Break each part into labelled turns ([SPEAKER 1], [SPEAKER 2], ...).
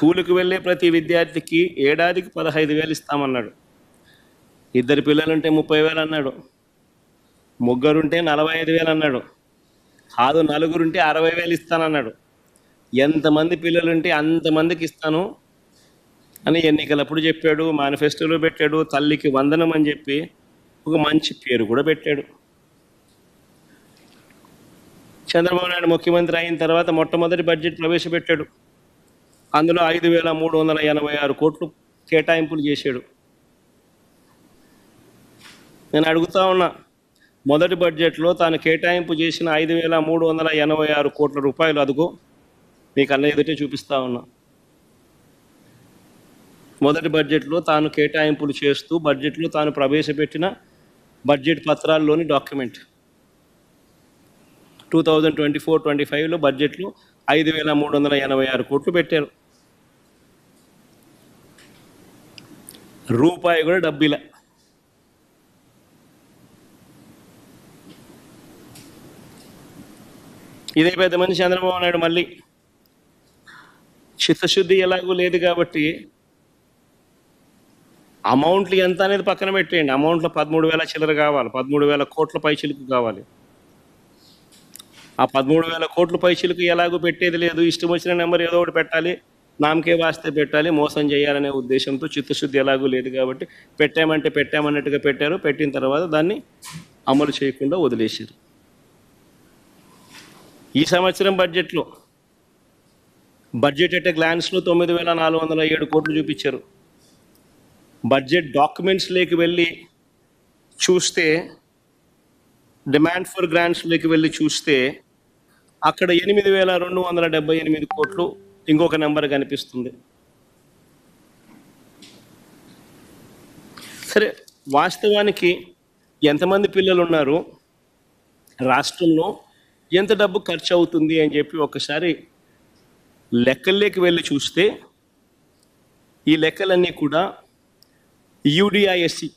[SPEAKER 1] స్కూలుకు వెళ్ళే ప్రతి విద్యార్థికి ఏడాదికి 15,000 ఇస్తామన్నాడు. 2 పిల్లలుంటే 30,000 అన్నాడు. ముగ్గురుంటే 45,000 అన్నాడు. కాదు నలుగురుంటే 60,000 ఇస్తానన్నాడు. ఎంతమంది పిల్లలుంటే అంతమందికి ఇస్తాను అని ఎన్నికలప్పుడు చెప్పాడు, మేనిఫెస్టోలో పెట్టాడు, తల్లికి వందనం అని చెప్పి ఒక మంచి పేరు కూడా పెట్టాడు. చంద్రబాబు నాయుడు ముఖ్యమంత్రి అయిన తర్వాత మొట్టమొదటి బడ్జెట్ ప్రవేశపెట్టాడు. అందులో 5,386 కోట్లు కేటాయింపులు చేశాడు. నేను అడుగుతా ఉన్నా, మొదటి బడ్జెట్లో తాను కేటాయింపు చేసిన 5,386 కోట్ల రూపాయలు అదుగో మీకు అన్న ఎదుటే చూపిస్తా ఉన్నా. మొదటి బడ్జెట్లో తాను కేటాయింపులు చేస్తూ బడ్జెట్లో తాను ప్రవేశపెట్టిన బడ్జెట్ పత్రాల్లోని డాక్యుమెంట్ 2024-25లో బడ్జెట్లో 5,386 కోట్లు పెట్టారు. రూపాయి కూడా డబ్బిలా. ఇదే పెద్ద మనిషి చంద్రబాబు నాయుడు మళ్ళీ చిత్తశుద్ధి ఎలాగూ లేదు కాబట్టి అమౌంట్లు ఎంత అనేది పక్కన పెట్టేయండి. అమౌంట్లో 13,000 చిల్లర కావాలి, 13,000 కోట్ల పైచిలుకు కావాలి. ఆ 13,000 కోట్ల పైచిలుకు ఎలాగో పెట్టేది లేదు. ఇష్టం వచ్చిన నెంబర్ ఏదో ఒకటి పెట్టాలి, నామకే వాస్తే పెట్టాలి, మోసం చేయాలనే ఉద్దేశంతో చిత్తశుద్ధి ఎలాగూ లేదు కాబట్టి పెట్టామంటే పెట్టామన్నట్టుగా పెట్టారు. పెట్టిన తర్వాత దాన్ని అమలు చేయకుండా వదిలేశారు. ఈ సంవత్సరం బడ్జెట్లో బడ్జెట్ అట్ ఎ గ్లాన్స్లో 9,407 కోట్లు చూపించారు. బడ్జెట్ డాక్యుమెంట్స్లోకి వెళ్ళి చూస్తే, డిమాండ్ ఫర్ గ్రాంట్స్లోకి వెళ్ళి చూస్తే అక్కడ 8,278 కోట్లు ఇంకొక నెంబర్ కనిపిస్తుంది. సరే, వాస్తవానికి ఎంతమంది పిల్లలు ఉన్నారు, రాష్ట్రంలో ఎంత డబ్బు ఖర్చు అవుతుంది అని చెప్పి ఒకసారి లెక్కల్లోకి వెళ్ళి చూస్తే ఈ లెక్కలన్నీ కూడా యూడిఐఎస్సి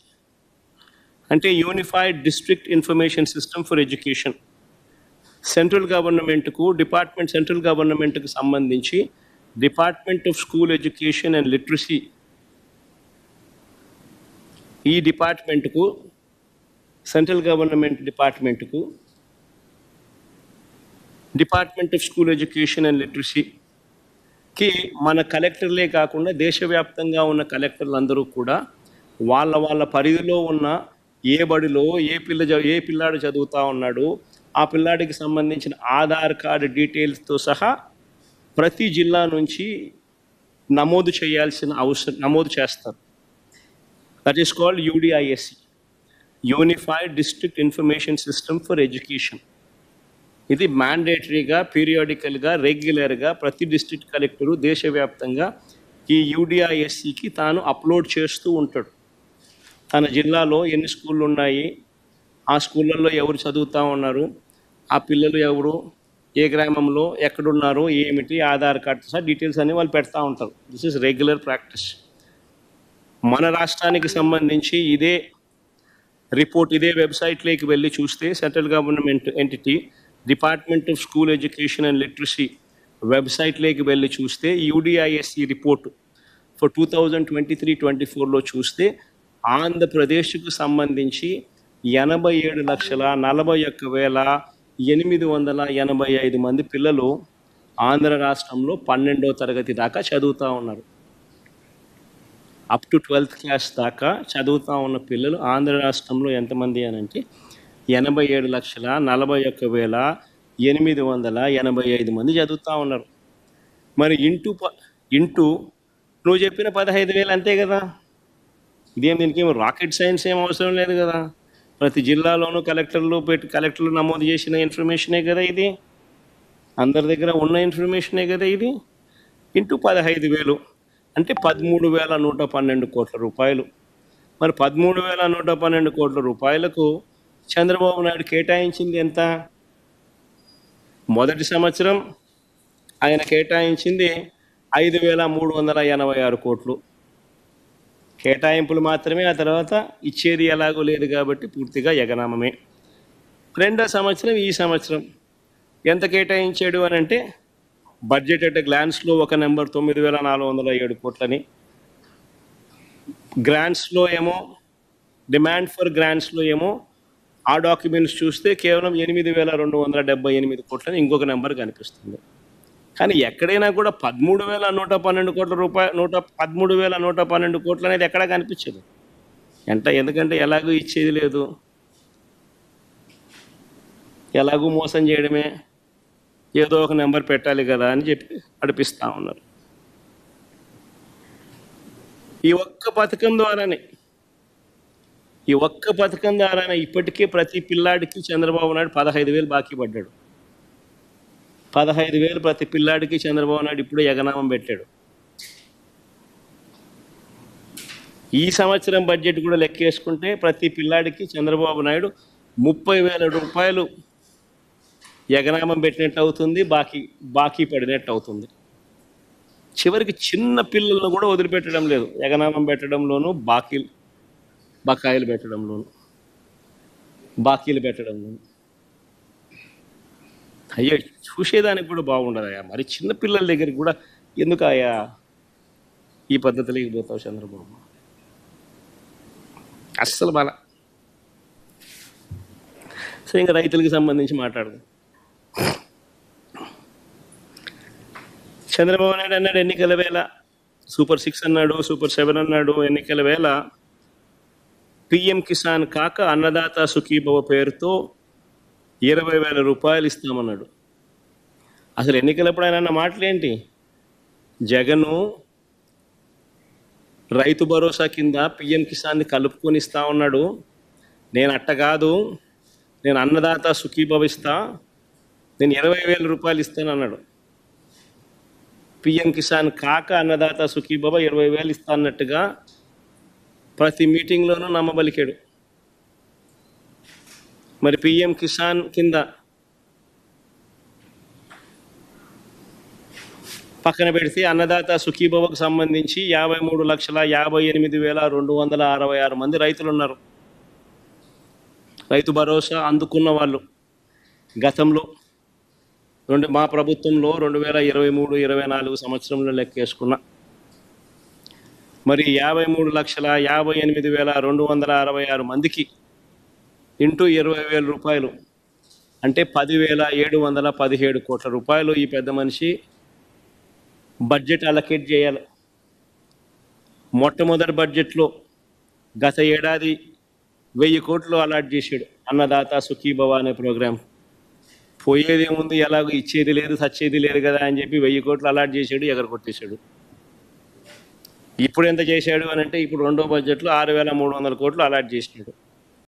[SPEAKER 1] అంటే unified district information system for education, central గవర్నమెంట్కి సంబంధించి department of school education and literacy, ఈ డిపార్ట్మెంట్కు central government department of school education and లిటరసీకి మన కలెక్టర్లే కాకుండా దేశవ్యాప్తంగా ఉన్న కలెక్టర్లు అందరూ కూడా వాళ్ళ పరిధిలో ఉన్న ఏ బడిలో ఏ పిల్లాడు చదువుతూ ఉన్నాడు, ఆ పిల్లాడికి సంబంధించిన ఆధార్ కార్డు డీటెయిల్స్తో సహా ప్రతి జిల్లా నుంచి నమోదు చేస్తారు. That is called యూడిఐఎస్సి, unified district information system for education. ఇది మ్యాండేటరీగా, పీరియాడికల్గా, రెగ్యులర్గా ప్రతి డిస్ట్రిక్ట్ కలెక్టరు దేశవ్యాప్తంగా ఈ యూడిఐఎస్సికి తాను అప్లోడ్ చేస్తూ ఉంటాడు. తన జిల్లాలో ఎన్ని స్కూళ్ళు ఉన్నాయి, ఆ స్కూళ్ళల్లో ఎవరు చదువుతూ ఉన్నారు, ఆ పిల్లలు ఎవరు, ఏ గ్రామంలో ఎక్కడున్నారు, ఏమిటి, ఆధార్ కార్డు సహా డీటెయిల్స్ అన్నీ వాళ్ళు పెడతా ఉంటారు. This is regular practice. మన రాష్ట్రానికి సంబంధించి ఇదే రిపోర్ట్ ఇదే వెబ్సైట్లోకి వెళ్ళి చూస్తే, central government entity department of school education and literacy వెబ్సైట్లోకి వెళ్ళి చూస్తే యూడిఐఎస్సి రిపోర్టు ఫర్ 2023-24లో చూస్తే ఆంధ్రప్రదేశ్కు సంబంధించి 87,41,885 మంది పిల్లలు ఆంధ్ర రాష్ట్రంలో 12వ తరగతి దాకా చదువుతూ ఉన్నారు. అప్ టు 12th క్లాస్ దాకా చదువుతూ ఉన్న పిల్లలు ఆంధ్ర రాష్ట్రంలో ఎంతమంది అని అంటే 87,41,885 మంది చదువుతూ ఉన్నారు. మరి ఇంటూ నువ్వు చెప్పిన 15,000 అంతే కదా. దీనికి రాకెట్ సైన్స్ ఏం అవసరం లేదు కదా. ప్రతి జిల్లాలోనూ కలెక్టర్లు నమోదు చేసిన ఇన్ఫర్మేషనే కదా ఇది, అందరి దగ్గర ఉన్న ఇన్ఫర్మేషనే కదా ఇది. ఇంటూ 15,000 అంటే 13,112 కోట్ల రూపాయలు. మరి 13,112 కోట్ల రూపాయలకు చంద్రబాబు నాయుడు కేటాయించింది ఎంత? మొదటి సంవత్సరం ఆయన కేటాయించింది 5,386 కోట్లు కేటాయింపులు మాత్రమే. ఆ తర్వాత ఇచ్చేది ఎలాగో లేదు కాబట్టి పూర్తిగా ఎగనామమే. రెండో సంవత్సరం ఈ సంవత్సరం ఎంత కేటాయించాడు అని అంటే బడ్జెట్ అట్ గ్లాన్స్లో ఒక నెంబర్ 9,407 కోట్లని, గ్రాంట్స్లో ఏమో డిమాండ్ ఫర్ గ్రాంట్స్లో ఏమో ఆ డాక్యుమెంట్స్ చూస్తే కేవలం 8,278 కోట్లని ఇంకొక నెంబర్ కనిపిస్తుంది. కానీ ఎక్కడైనా కూడా 13,112 కోట్ల రూపాయలు 13,112 కోట్లు అనేది ఎక్కడా కనిపించదు. ఎందుకంటే ఎలాగూ ఇచ్చేది లేదు, ఎలాగూ మోసం చేయడమే, ఏదో ఒక నెంబర్ పెట్టాలి కదా అని చెప్పి నడిపిస్తూ ఉన్నారు. ఈ ఒక్క పథకం ద్వారానే ఇప్పటికే ప్రతి పిల్లాడికి చంద్రబాబు నాయుడు 15,000 బాకీ పడ్డాడు. 15,000 ప్రతి పిల్లాడికి చంద్రబాబు నాయుడు ఇప్పుడే ఎగనామం పెట్టాడు. ఈ సంవత్సరం బడ్జెట్ కూడా లెక్కేసుకుంటే ప్రతి పిల్లాడికి చంద్రబాబు నాయుడు 30,000 రూపాయలు ఎగనామం పెట్టినట్టు అవుతుంది, బాకీ పడినట్టు అవుతుంది. చివరికి చిన్న పిల్లలను కూడా వదిలిపెట్టడం లేదు, ఎగనామం పెట్టడంలోనూ బకాయిలు పెట్టడంలోనూ. అయ్యో, చూసేదానికి కూడా బాగుండదయ్యా, మరి చిన్న పిల్లల దగ్గరికి కూడా ఎందుకు అయ్యా ఈ పద్ధతిలోకి పోతావు చంద్రబాబు? అస్సలు బాల. సో ఇంకా రైతులకు సంబంధించి మాట్లాడదాం. చంద్రబాబు నాయుడు అన్నాడు ఎన్నికల వేళ సూపర్ 6 అన్నాడు, సూపర్ 7 అన్నాడు. ఎన్నికల వేళ పిఎం కిసాన్ కాక అన్నదాత సుఖీభవ పేరుతో 20,000 రూపాయలు ఇస్తామన్నాడు. అసలు ఎన్నికలప్పుడు ఆయన అన్న మాటలేంటి? జగను రైతు భరోసా కింద పిఎం కిసాన్ని కలుపుకొని ఇస్తా ఉన్నాడు. నేను అట్ట కాదు, నేను అన్నదాత సుఖీభవ ఇస్తా, నేను 20,000 రూపాయలు ఇస్తాను అన్నాడు. పిఎం కిసాన్ కాక అన్నదాత సుఖీభవ 20,000 ఇస్తా అన్నట్టుగా ప్రతి మీటింగ్లోనూ నమ్మబలికాడు. మరి పిఎం కిసాన్ కింద పక్కన పెడితే అన్నదాత సుఖీభవకు సంబంధించి 53,58,266 మంది రైతులు ఉన్నారు. రైతు భరోసా అందుకున్న వాళ్ళు గతంలో మా ప్రభుత్వంలో 2023-24 సంవత్సరంలో లెక్కేసుకున్న మరి 53,58,266 మందికి ఇంటూ 20,000 రూపాయలు అంటే 10,717 కోట్ల రూపాయలు ఈ పెద్ద మనిషి బడ్జెట్ అలొకేట్ చేయాలి. మొట్టమొదటి బడ్జెట్లో గత ఏడాది 1,000 కోట్లు అలాట్ చేశాడు అన్నదాత సుఖీభవ అనే ప్రోగ్రాం. పోయేదేముంది, ఎలాగో ఇచ్చేది లేదు, సచ్చేది లేదు కదా అని చెప్పి 1,000 కోట్లు అలాట్ చేశాడు, ఎగరగొట్టేశాడు. ఇప్పుడు ఎంత చేశాడు అని అంటే ఇప్పుడు రెండో బడ్జెట్లో 6,300 కోట్లు అలాట్ చేసినాడు.